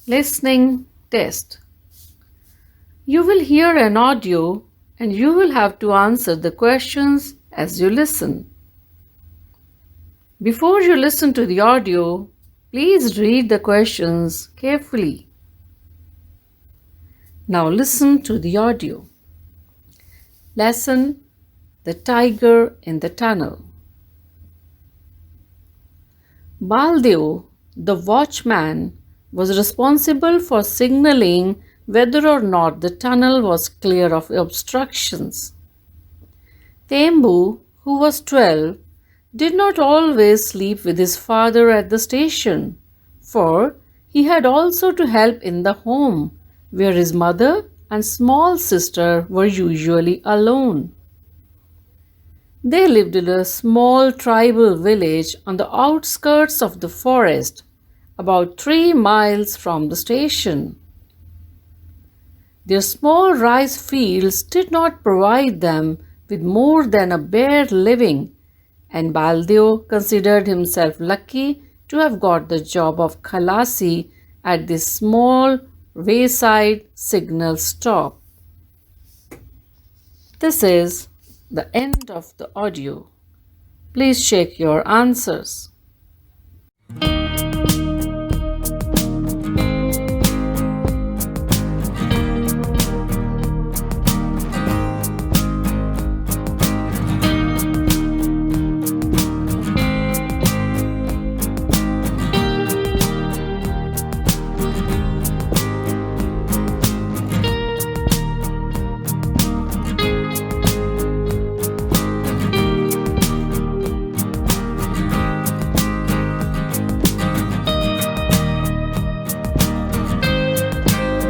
Listening test. You will hear an audio and you will have to answer the questions as you listen. Before you listen to the audio, please read the questions carefully. Now listen to the audio. Lesson: The Tiger in the Tunnel. Baldev, the watchman, was responsible for signaling whether or not the tunnel was clear of obstructions. Tembu, who was 12, did not always sleep with his father at the station, for he had also to help in the home, where his mother and small sister were usually alone. They lived in a small tribal village on the outskirts of the forest, about 3 miles from the station. Their small rice fields did not provide them with more than a bare living, and Baldev considered himself lucky to have got the job of Khalasi at this small wayside signal stop. This is the end of the audio. Please check your answers.